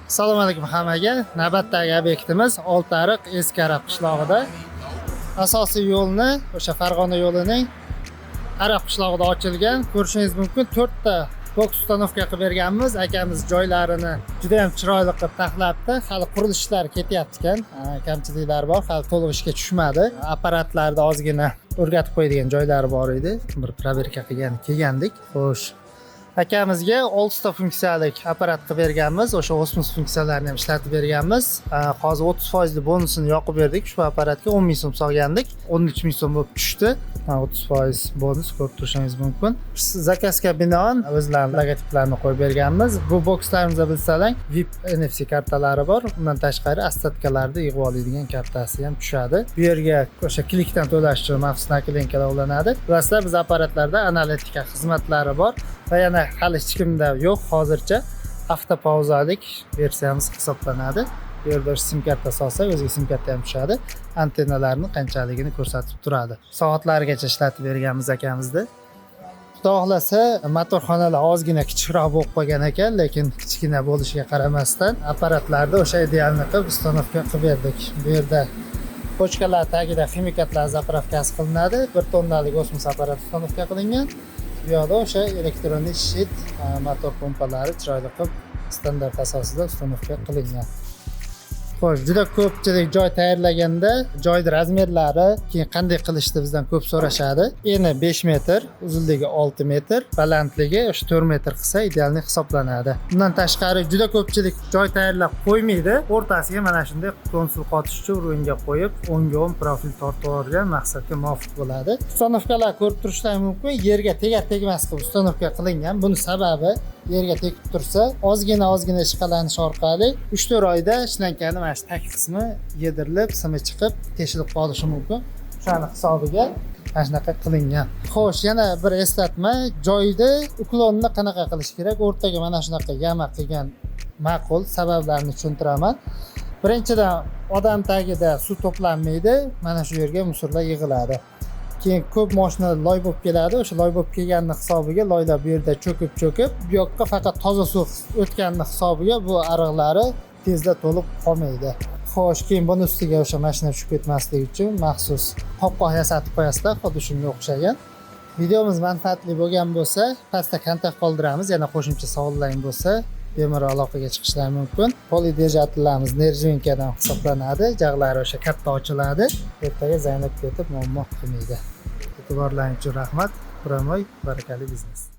Assalomu alaykum hammaga. Navbatdagi obyektimiz Oltiariq Eski-Arab qishlog'ida. Asosiy yo'lni o'sha Farg'ona yo'lining Arab qishlog'ida ochilgan. Ko'rishingiz mumkin, 4 ta boks ustanovka qilib berganmiz. Akamiz joylarini juda ham chiroyli qilib taxlabdi. Hali qurilishlar ketyapti ekan. Kamchiliklar bor, hali to'liq ishga tushmadi. Apparatlarda ozgina o'rgatib qo'yadigan joylari bor edi. Bir proverka kelgandik. Xo'sh, akamizga 6 ta funksiyalik apparat qilib berganmiz. O'sha osmos funksiyalarini ham ishlatib berganmiz. Hozir 30% bonusini yoqib berdik. Shu apparatga 10 ming so'm solgandik. 13 ming so'm bo'lib tushdi. 30% bonus ko'rib turishingiz mumkin. Zakazga binoan o'zlarining logotiplarini qo'yib berganmiz. Bu bokslarimizda bilsalang VIP NFC kartalari bor. Undan tashqari ostatkalarda yig'ib oladigan kartasi ham tushadi. Bu yerga o'sha klikdan to'lash uchun maxsus naklenkalar ulanadi. Bilasizlar, biz apparatlarda analitika xizmatlari bor va yana hali hech kimda yo'q hozircha avtopauzalik versiyamiz hisoblanadi. Bu yerda sim karta solsa o'ziga sim karta ham tushadi. Antennalarning qanchaligini ko'rsatib turadi. Soatlargacha ishlatib berganmiz akamizni. Xudo xohlasa motorxonalar ozgina kichikroq bo'lib qolgan ekan, lekin kichkina bo'lishiga qaramasdan apparatlarda o'sha idealni qilib ustanovka qilib berdik. Bu yerda pochkalar tagida ximikatlar zapravkasi qilinadi. 1 tonnalik osmos apparat ustanovka qilingan. Bu yoqda o'sha elektronik shit motor pompalari chiroyli qilib standart asosida ustanovka qilingan. Xo'sh, juda ko'pchilik joy tayyorlaganda joyning razmerlari, keyin qanday qilishni bizdan ko'p so'rashadi. Eni 5 metr, uzunligi 6 metr, balandligi o'sha 4 metr qilsa idealni hisoblanadi. Bundan tashqari juda ko'pchilik joy tayyorlab qo'ymaydi. O'rtasiga mana shunday konsul qotish uchun o'ringa qo'yib, o'ngga o'ng profil tortib olgan maqsadga muvofiq bo'ladi. Ustanovkalar ko'rib turishlari mumkin, yerga tegar-tegmas qilib ustanovka qilingan. Buning sababi yerga tegib tursa, ozgina ishqalanish orqali 3-4 oyda ishlankani mana shu tag qismi yedirilib, simi chiqib, teshilib qolishi mumkin. O'shani hisobiga mana shunaqa qilingan. Xo'sh, yana bir eslatma, joyda uklonni qanaqa qilish kerak? O'rtaga mana shunaqa yama qilgan ma'qul, sabablarini tushuntiraman. Birinchidan, odam tagida suv to'planmaydi, mana shu yerga musorlar yig'iladi. Keyin ko'p mashinalar loy bo'lib keladi. O'sha loy bo'lib kelganning hisobiga loylar bu yerda cho'kib, bu yoqqa faqat toza suv o'tganning hisobiga bu ariqlari tezda to'lib qolmaydi. Xo'sh, keyin buni ustiga o'sha mashina tushib ketmasligi uchun maxsus qopqoq yasatib qo'yasizlar, xuddi shunga o'xshagan. Videomiz manfaatli bo'lgan bo'lsa, pastda kontakt qoldiramiz. Yana qo'shimcha savollaring bo'lsa, bemalol aloqaga chiqishlari mumkin. Polidvijatellarimiz nerjinkadan hisoblanadi. Jag'lari o'sha katta ochiladi. Ertaga zaynab ketib muammo qilmaydi. E'tiborlaringiz uchun rahmat. Quramoy barakali biznes.